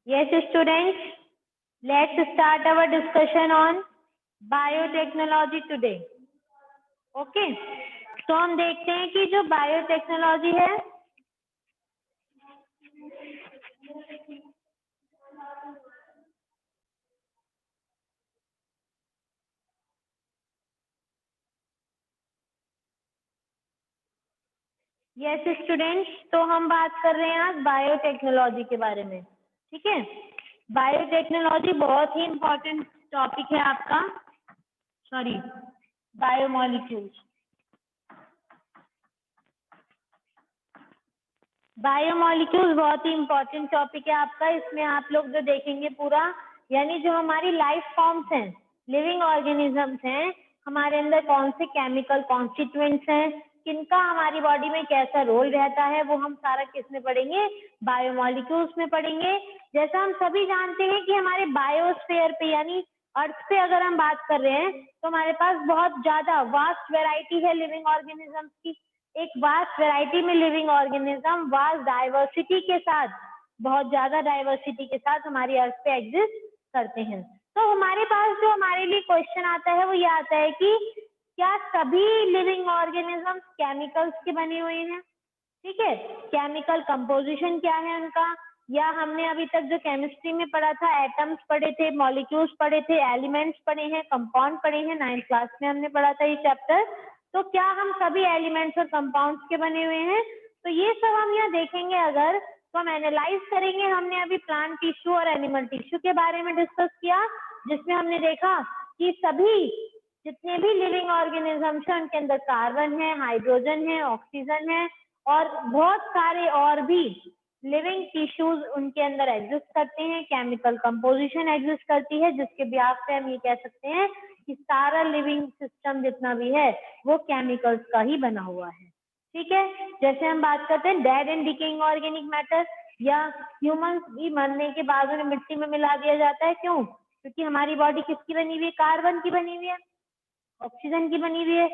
Yes, students, let's start our discussion on biotechnology today. Okay, तो हम देखते हैं कि जो बायोटेक्नोलॉजी है यस स्टूडेंट्स, तो हम बात कर रहे हैं आज बायोटेक्नोलॉजी के बारे में। ठीक है, बायोटेक्नोलॉजी बहुत ही इम्पोर्टेंट टॉपिक है आपका। Sorry, biomolecules. बायोमॉलिक्यूल्स बहुत ही इम्पोर्टेंट टॉपिक है आपका। इसमें आप लोग जो देखेंगे पूरा, यानी जो हमारी लाइफ फॉर्म्स हैं, लिविंग ऑर्गेनिजम्स हैं, हमारे अंदर कौन से केमिकल कॉन्स्टिट्यूएंट्स हैं, किनका हमारी बॉडी में कैसा रोल रहता है, वो हम सारा किस में पढ़ेंगे, बायोमॉलिक्यूल्स में पढ़ेंगे। जैसा हम सभी जानते हैं कि हमारे बायोस्फीयर पे यानी अर्थ पे अगर हम बात कर रहे हैं तो हमारे पास बहुत ज्यादा वास्ट वैरायटी है लिविंग ऑर्गेनिजम्स की। एक वास्ट वैरायटी में लिविंग ऑर्गेनिज्म वास्ट डाइवर्सिटी के साथ, बहुत ज्यादा डाइवर्सिटी के साथ हमारी अर्थ पे एग्जिस्ट करते हैं। तो हमारे पास जो हमारे लिए क्वेश्चन आता है वो ये आता है कि क्या सभी लिविंग ऑर्गेनिजम्स केमिकल्स के बने हुए हैं? ठीक है, केमिकल कंपोजिशन क्या है उनका, या हमने अभी तक जो केमिस्ट्री में पढ़ा था, एटम्स पढ़े थे, मॉलिक्यूल्स पढ़े थे, एलिमेंट्स पढ़े हैं, कंपाउंड पढ़े हैं, 9th क्लास में हमने पढ़ा था ये चैप्टर। तो क्या हम सभी एलिमेंट्स और कंपाउंड्स के बने हुए हैं? तो ये सब हम यहाँ देखेंगे। अगर तो हम एनालाइज करेंगे। हमने अभी प्लांट टिश्यू और एनिमल टिश्यू के बारे में डिस्कस किया, जिसमें हमने देखा कि सभी जितने भी लिविंग ऑर्गेनिजम्स हैं उनके अंदर कार्बन है, हाइड्रोजन है, ऑक्सीजन है और बहुत सारे और भी लिविंग टिश्यूज उनके अंदर एग्जिस्ट करते हैं। केमिकल कंपोजिशन एग्जिस्ट करती है, जिसके ब्याज पे हम ये कह सकते हैं कि सारा लिविंग सिस्टम जितना भी है वो केमिकल्स का ही बना हुआ है। ठीक है, जैसे हम बात करते हैं dead and decaying organic matter, या ह्यूमंस भी मरने के बाद उन्हें मिट्टी में मिला दिया जाता है। क्यों? क्योंकि हमारी बॉडी किसकी बनी हुई है? कार्बन की बनी हुई है, ऑक्सीजन की बनी हुई है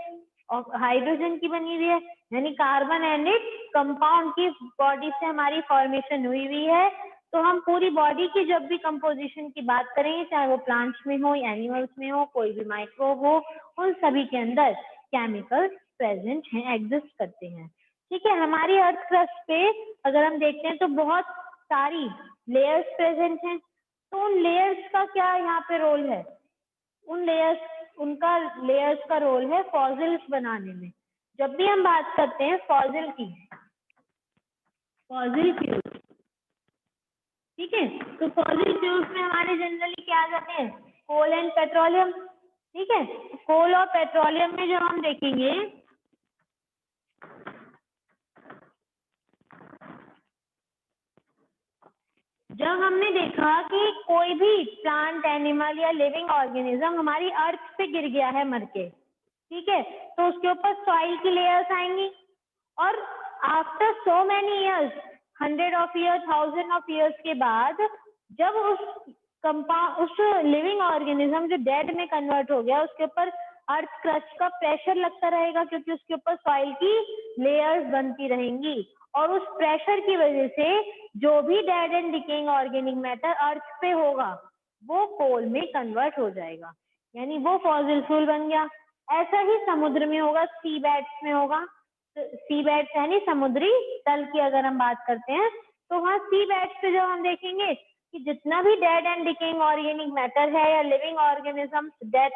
और हाइड्रोजन की बनी हुई है, यानी कार्बन एंड इट्स कंपाउंड की बॉडी से हमारी फॉर्मेशन हुई हुई है। तो हम पूरी बॉडी की जब भी कंपोजिशन की बात करेंगे, चाहे वो प्लांट्स में हो, एनिमल्स में हो, कोई भी माइक्रोब हो, उन सभी के अंदर केमिकल्स प्रेजेंट हैं, एग्जिस्ट करते हैं। ठीक है, हमारी अर्थ क्रस्ट पे अगर हम देखते हैं तो बहुत सारी लेयर्स प्रेजेंट हैं। तो उन लेयर्स का क्या यहाँ पे रोल है? उनका लेयर्स का रोल है फॉसिल्स बनाने में। जब भी हम बात करते हैं फॉसिल फ्यूल्स, ठीक है, तो फॉसिल फ्यूल्स में हमारे जनरली क्या आ जाते हैं? कोल एंड पेट्रोलियम। ठीक है, कोल और पेट्रोलियम में जब हम देखेंगे, जब हमने देखा कि कोई भी प्लांट, एनिमल या लिविंग ऑर्गेनिज्म हमारी अर्थ पे गिर गया है मर के, ठीक है, तो उसके ऊपर सॉइल की लेयर्स आएंगी और after so many years, 100 of year, 1000 of years के बाद जब उस लिविंग ऑर्गेनिज्म जो डेड में कन्वर्ट हो गया, उसके ऊपर अर्थ क्रस्ट का प्रेशर लगता रहेगा, क्योंकि उसके ऊपर सॉइल की लेयर्स बनती रहेंगी और उस प्रेशर की वजह से जो भी dead and decaying organic matter earth पे होगा वो कोल में कन्वर्ट हो जाएगा, यानी वो फॉसिल फ्यूल बन गया। ऐसा ही समुद्र में होगा, सी बेड्स में होगा। सी बेड्स यानी समुद्री तल की अगर हम बात करते हैं तो वहाँ सी बेड्स पे जब हम देखेंगे कि जितना भी dead and decaying organic matter है या लिविंग ऑर्गेनिज्म डेथ,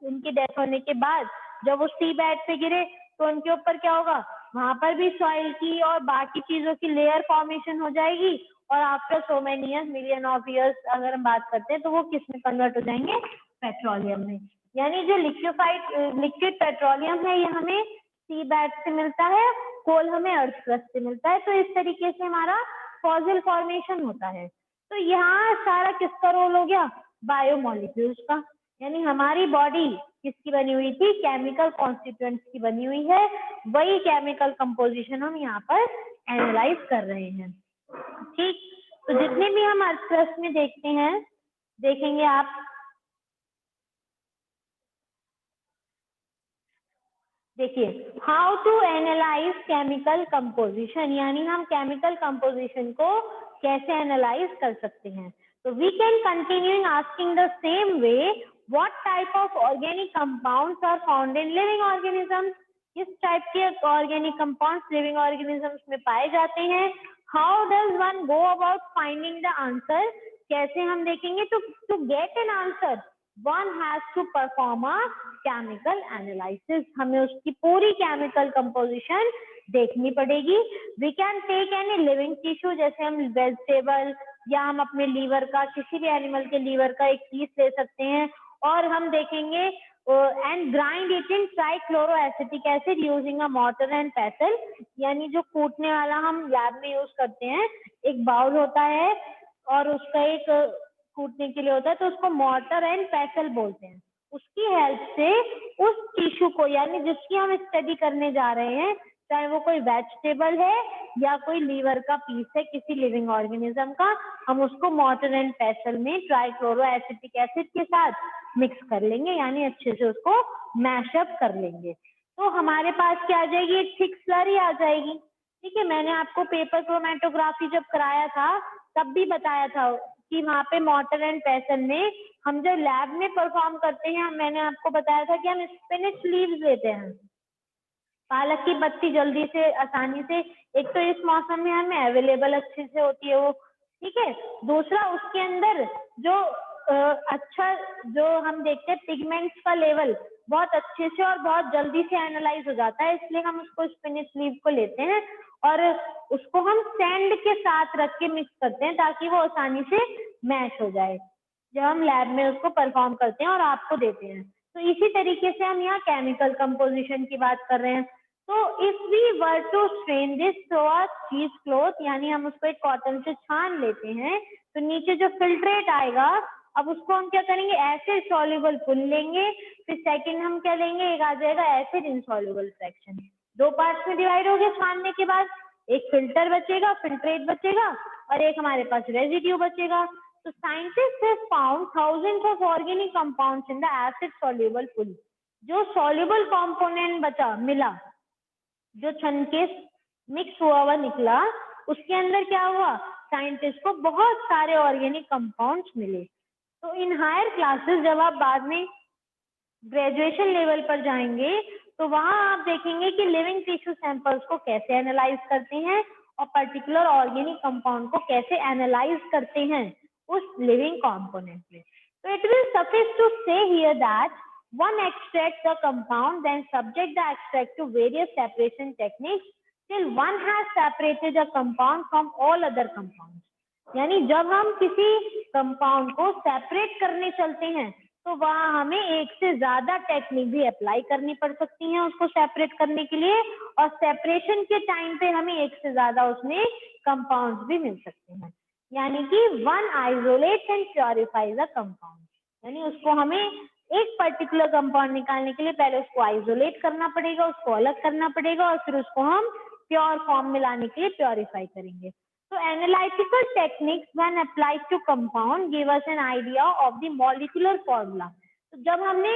उनकी डेथ होने के बाद जब वो सी बेड पे गिरे तो उनके ऊपर क्या होगा? वहां पर भी सॉइल की और बाकी चीजों की लेयर फॉर्मेशन हो जाएगी और after so many years, million of years अगर हम बात करते हैं तो वो किस में कन्वर्ट हो जाएंगे? पेट्रोलियम में। यानी जो लिक्विड पेट्रोलियम है ये हमें सी बेड से मिलता है, कोल हमें अर्थ क्रस्ट से मिलता है। तो इस तरीके से हमारा फॉसिल फॉर्मेशन होता है। तो यहाँ सारा किसका रोल हो गया? बायोमॉलिक्यूल्स का। यानी हमारी बॉडी किसकी बनी हुई थी? केमिकल कॉन्स्टिट्यूएंट्स की बनी हुई है। वही केमिकल कंपोजिशन हम यहाँ पर एनालाइज कर रहे हैं। ठीक, तो जितने भी हम अर्थ क्रस्ट में देखते हैं, देखेंगे आप, देखिए, how to analyse chemical composition, यानी हम केमिकल कंपोजिशन को कैसे एनालाइज कर सकते हैं। तो we can continuing asking the same way, what type of organic compounds are found in living organisms, किस टाइप के ऑर्गेनिक कंपाउंड्स लिविंग ऑर्गेनिजम्स में पाए जाते हैं। How does one go about finding the answer, कैसे हम देखेंगे। To get an answer one has to perform a chemical analysis, हमें उसकी पूरी केमिकल कंपोजिशन देखनी पड़ेगी। We can take any living tissue, जैसे हम वेजिटेबल या हम अपने लीवर का, किसी भी एनिमल के लीवर का एक पीस ले सकते हैं और हम देखेंगे and grind it in trichloroacetic acid using a mortar and पेसल, यानी जो कूटने वाला हम लैब में यूज करते हैं, एक बाउल होता है और उसका एक कूटने के लिए होता है, तो उसको मॉर्टर एंड पेसल बोलते हैं। उसकी हेल्प से उस टिश्यू को, यानी जिसकी हम स्टडी करने जा रहे हैं, चाहे वो कोई वेजिटेबल है या कोई लीवर का पीस है किसी लिविंग ऑर्गेनिज्म का, हम उसको मॉर्टर एंड पेसल में ट्राइक्लोरोएसिटिक एसिड के साथ मिक्स कर लेंगे, यानी अच्छे से उसको मैशअप कर लेंगे। तो हमारे पास क्या आ जाएगी, एक थिक स्लरी आ जाएगी। ठीक है, मैंने आपको पेपर क्रोमेटोग्राफी जब कराया था तब भी बताया था कि वहाँ पे मॉर्टर एंड पेसल में हम जब लैब में परफॉर्म करते हैं, मैंने आपको बताया था कि हम स्पिनिच लीव्स लेते हैं, पालक की पत्ती जल्दी से आसानी से, एक तो इस मौसम में हमें अवेलेबल अच्छे से होती है वो, ठीक है। दूसरा उसके अंदर जो अच्छा जो हम देखते हैं पिगमेंट्स का लेवल बहुत अच्छे से और बहुत जल्दी से एनालाइज हो जाता है, इसलिए हम उसको स्पिनिच लीव को लेते हैं और उसको हम सैंड के साथ रख के मिक्स करते हैं ताकि वो आसानी से मैश हो जाए जब हम लैब में उसको परफॉर्म करते हैं और आपको देते हैं। तो इसी तरीके से हम यहाँ केमिकल कंपोजिशन की बात कर रहे हैं। तो if we were to strain this through a cheesecloth, यानी हम उसको एक कॉटन से छान लेते हैं, तो नीचे जो फिल्ट्रेट आएगा, अब उसको हम क्या करेंगे, एसिड सॉल्युबल फुल लेंगे, फिर सेकंड हम क्या लेंगे, एक आ जाएगा एसिड इनसॉल्युबल फ्रैक्शन। दो पार्ट्स में डिवाइड हो गया छानने के बाद, एक फिल्टर बचेगा, फिल्ट्रेट बचेगा और एक हमारे पास रेजिड्यू बचेगा। तो scientist have found thousands of organic compounds in the acid soluble full. जो सॉल्युबल कंपोनेंट बचा मिला, जो छन के मिक्स हुआ हुआ निकला, उसके अंदर क्या हुआ, साइंटिस्ट को बहुत सारे ऑर्गेनिक कंपाउंड्स मिले। तो इन हायर क्लासेस जब आप बाद में ग्रेजुएशन लेवल पर जाएंगे तो वहां आप देखेंगे कि लिविंग टिश्यू सैंपल्स को कैसे एनालाइज करते हैं और पर्टिकुलर ऑर्गेनिक कंपाउंड को कैसे एनालाइज करते हैं उस लिविंग कंपोनेंट में। तो इट विल सफिश टू से here that one extracts the compound, then subject the extract to various separation techniques till one has separated a compound from all other compounds. यानी जब हम किसी कंपाउंड को सेपरेट करने चलते हैं तो वहां हमें एक से ज्यादा टेक्निक भी अप्लाई करनी पड़ सकती है उसको सेपरेट करने के लिए, और सेपरेशन के टाइम पे हमें एक से ज्यादा उसमें कंपाउंड्स भी मिल सकते हैं। यानी कि one isolate and purify the compound, यानी उसको हमें एक पर्टिकुलर कंपाउंड निकालने के लिए पहले उसको आइसोलेट करना पड़ेगा, उसको अलग करना पड़ेगा और फिर उसको हम प्योर फॉर्म में लाने के लिए प्योरीफाई करेंगे। So analytical techniques when applied to compound give us an idea of the molecular formula. तो जब हमने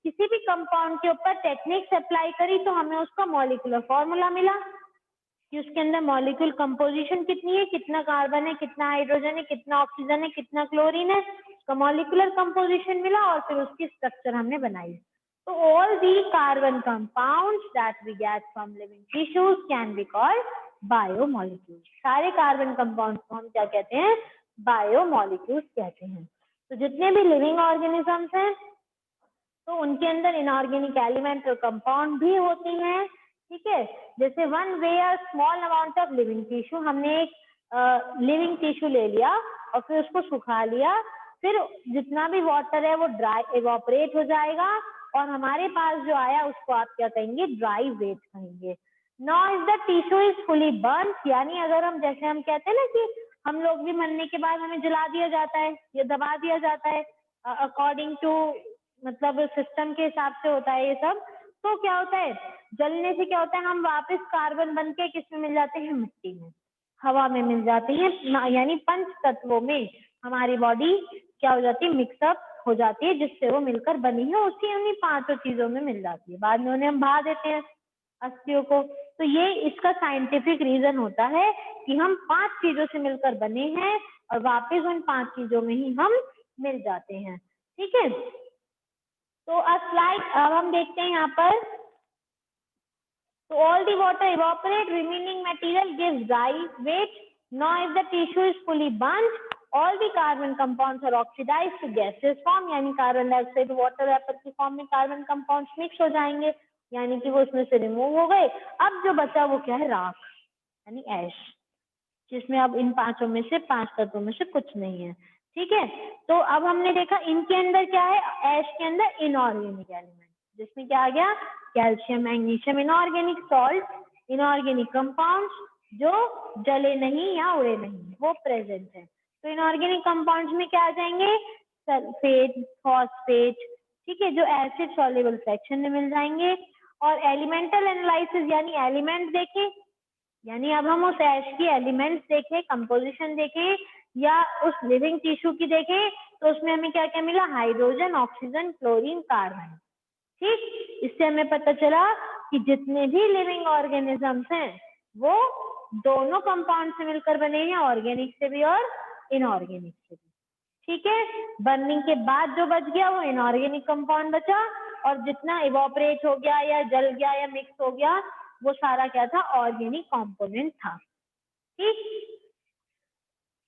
किसी भी कंपाउंड के ऊपर टेक्निक्स अप्लाई करी तो हमें उसका मॉलिक्यूलर फॉर्मूला मिला कि उसके अंदर मॉलिक्यूल कंपोजिशन कितनी है, कितना कार्बन है, कितना हाइड्रोजन है, कितना ऑक्सीजन है, कितना क्लोरीन है, उसका मॉलिक्यूलर कंपोजिशन मिला और फिर उसकी स्ट्रक्चर हमने बनाई। तो all the carbon compounds that we get from living tissues can be called biomolecules. सारे कार्बन कंपाउंड्स को हम क्या कहते हैं, बायोमॉलिक्यूल्स कहते हैं। तो जितने भी लिविंग ऑर्गेनिजम्स हैं तो उनके अंदर इनऑर्गेनिक एलिमेंट और कंपाउंड भी होते हैं, ठीक है। जैसे one way a small amount of living tissue, हमने एक लिविंग टिश्यू ले लिया और फिर उसको सुखा लिया, फिर जितना भी वाटर है वो ड्राई इवोपरेट हो जाएगा और हमारे पास जो आया उसको आप क्या कहेंगे, ड्राई वेट कहेंगे। Now if the tissue is fully burn, यानी अगर हम जैसे हम कहते हैं ना कि हम लोग भी मरने के बाद हमें जला दिया जाता है या दबा दिया जाता है अकॉर्डिंग टू मतलब सिस्टम के हिसाब से होता है ये सब। तो क्या होता है, जलने से क्या होता है, हम वापस कार्बन बन के किस में मिल जाते हैं, मिट्टी में, हवा में मिल जाती है, यानी पंच तत्वों में हमारी बॉडी क्या हो जाती है, मिक्सअप हो जाती है, जिससे वो मिलकर बनी है, उसी उन्हीं पांचों चीजों में मिल जाती है। बाद में उन्हें हम बहा देते हैं अस्थियों को, तो ये इसका साइंटिफिक रीजन होता है कि हम 5 चीजों से मिलकर बने हैं और वापस उन 5 चीजों में ही हम मिल जाते हैं। ठीक है, तो अब हम देखते हैं यहाँ पर, तो all the water evaporate, remaining material gives dry weight. Now if the tissue is fully burnt, all the carbon compounds are oxidized to gaseous form, यानी कार्बन डाइऑक्साइड वाटर वेपर की फॉर्म में कार्बन कंपाउंड्स मिक्स हो जाएंगे, यानी कि वो उसमें से रिमूव हो गए। अब जो बचा वो क्या है, राख यानी ऐश, जिसमें अब इन पांचों में से 5 तत्वों में से कुछ नहीं है। ठीक है, तो अब हमने देखा इनके अंदर क्या है, ऐश के अंदर इनऑर्गेनिक एलिमेंट, जिसमें क्या आ गया, calcium, magnesium, inorganic salt, inorganic compounds जो जले नहीं या उड़े नहीं, वो प्रेजेंट है। तो इनऑर्गेनिक कंपाउंड्स में क्या आ जाएंगे, सल्फेट, फॉस्फेट, ठीक है, जो एसिड सॉल्युबल फ्रैक्शन में मिल जाएंगे। और एलिमेंटल एनालिसिस यानी एलिमेंट देखें, यानी अब हम उस ऐश की एलिमेंट्स देखें, कंपोजिशन देखें या उस लिविंग टिश्यू की देखें, तो उसमें हमें क्या क्या मिला, हाइड्रोजन, ऑक्सीजन, क्लोरीन, कार्बन। ठीक, इससे हमें पता चला कि जितने भी लिविंग ऑर्गेनिजम्स हैं वो दोनों कंपाउंड से मिलकर बने हैं, ऑर्गेनिक से भी और इनऑर्गेनिक से भी। ठीक है, बर्निंग के बाद जो बच गया वो इनऑर्गेनिक कंपाउंड बचा, और जितना इवोपरेट हो गया या जल गया या मिक्स हो गया वो सारा क्या था, ऑर्गेनिक कंपोनेंट था। ठीक,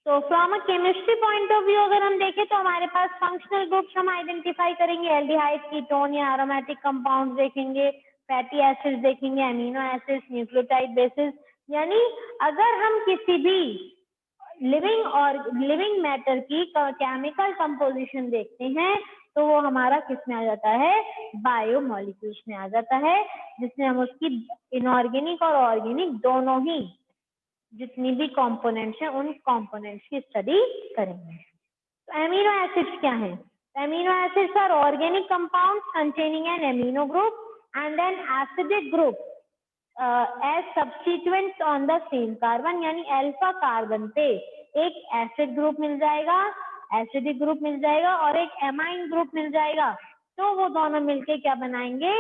तो from a chemistry point of view अगर हम देखें तो हमारे पास फंक्शनल ग्रुप्स हम आइडेंटिफाई करेंगे, एल्डिहाइड, कीटोन या एरोमेटिक कंपाउंड्स देखेंगे, फैटी एसिड्स देखेंगे, अमीनो एसिड्स, न्यूक्लियोटाइड बेसिस। यानी अगर हम किसी भी लिविंग मैटर की केमिकल कंपोजिशन देखते हैं तो वो हमारा किस में आ जाता है, बायोमोलिक्यूल्स में आ जाता है, जिसमें हम उसकी इनऑर्गेनिक और ऑर्गेनिक दोनों ही जितनी भी कंपोनेंट्स हैं उन कंपोनेंट्स की स्टडी करेंगे। तो एमिनो एसिड्स क्या है, amino acids are organic compounds containing an amino group and an acidic group as substituents on the same carbon, यानी अल्फा कार्बन पे एक एसिड ग्रुप मिल जाएगा, एसिडिक ग्रुप मिल जाएगा और एक एमाइन ग्रुप मिल जाएगा, तो वो दोनों मिलके क्या बनाएंगे,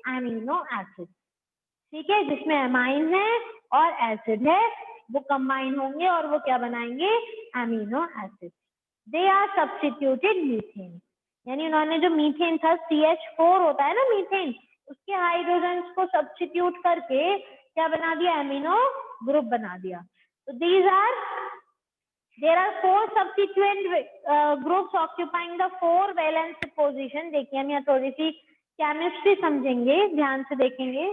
एमिनो एसिड। ठीक है, जिसमें एमाइन है और एसिड है वो कंबाइन होंगे और वो क्या बनाएंगे, amino acid. They are substituted methane, यानी उन्होंने जो मीथेन था, CH4 होता है ना मीथेन, उसके हाइड्रोजन्स को सब्स्टिट्यूट करके क्या बना दिया, एमिनो ग्रुप बना दिया। तो there are 4 substituent groups occupying the 4 valence position। देखिए हम यहाँ थोड़ी सी केमिस्ट्री समझेंगे, ध्यान से देखेंगे।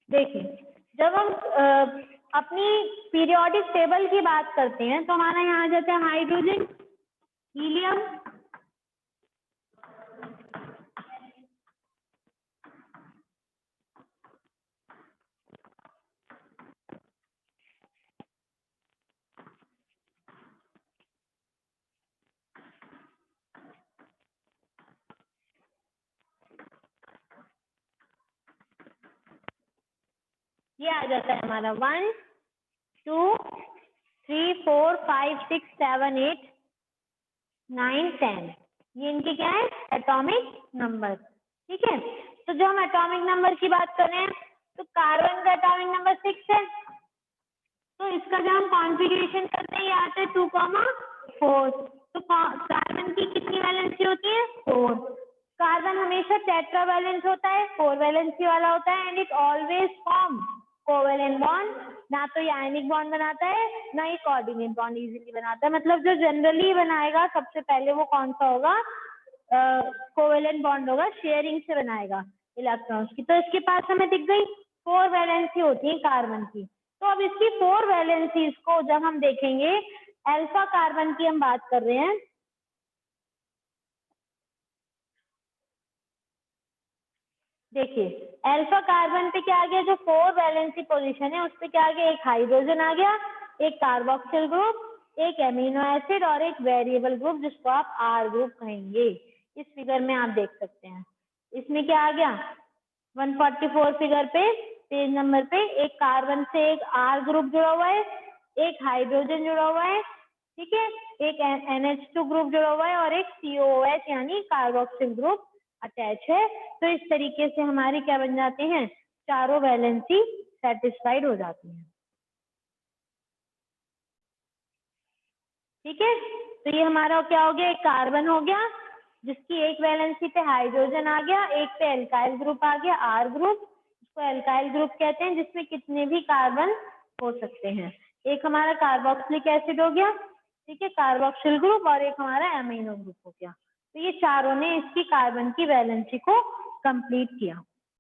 देखिए जब हम अपनी पीरियोडिक टेबल की बात करते हैं तो हमारा यहाँ आ जाता है हाइड्रोजन, हीलियम, ये आ जाता है हमारा 1 2 3 4 5 6 7 8 9 10, ये इनके क्या है, एटॉमिक नंबर। ठीक है, तो जो हम एटॉमिक नंबर की बात कर रहे हैं तो कार्बन का एटॉमिक नंबर 6 है, तो इसका जब हम कॉन्फ़िगरेशन करते हैं ये आता है 2,4। तो कार्बन की कितनी वैलेंसी होती है, 4। कार्बन हमेशा टेट्रावैलेंट होता है, 4 वैलेंसी वाला होता है, and it always form covalent bond. ना तो ये आयनिक बॉन्ड बनाता है ना ही कोऑर्डिनेट बॉन्ड इजीली बनाता है, मतलब जो जनरली बनाएगा सबसे पहले वो कौन सा होगा, कोवेलेंट बॉन्ड होगा, शेयरिंग से बनाएगा इलेक्ट्रॉन्स की। तो इसके पास हमें दिख गई 4 वैलेंसी होती है कार्बन की। तो अब इसकी 4 वैलेंसीज को जब हम देखेंगे, अल्फा कार्बन की हम बात कर रहे हैं, देखिए अल्फा कार्बन पे क्या आ गया, जो 4 वैलेंसी पोजीशन है उस पे क्या आ गया, एक हाइड्रोजन आ गया, एक कार्बोक्सिल ग्रुप, एक एमिनो एसिड और एक वेरिएबल ग्रुप जिसको आप आर ग्रुप कहेंगे। इस फिगर में आप देख सकते हैं, इसमें क्या आ गया, 144 फिगर पे पेज नंबर पे एक कार्बन से एक आर ग्रुप जुड़ा हुआ है, एक हाइड्रोजन जुड़ा हुआ है, ठीक है, एक NH2 ग्रुप जुड़ा हुआ है और एक COOH यानी कार्बोक्सिल ग्रुप अटैच है। तो इस तरीके से हमारी क्या बन जाते हैं, चारों वैलेंसी सेटिस्फाइड हो जाती है। ठीक है, तो ये हमारा क्या हो गया, एक कार्बन हो गया जिसकी एक वैलेंसी पे हाइड्रोजन आ गया, एक पे एल्काइल ग्रुप आ गया R ग्रुप, इसको एल्काइल ग्रुप कहते हैं जिसमें कितने भी कार्बन हो सकते हैं। एक हमारा कार्बोक्सिलिक एसिड हो गया, ठीक है, कार्बोक्सिल ग्रुप, और एक हमारा एमिनो ग्रुप हो गया। तो ये चारों ने इसकी कार्बन की वैलेंसी को कंप्लीट किया।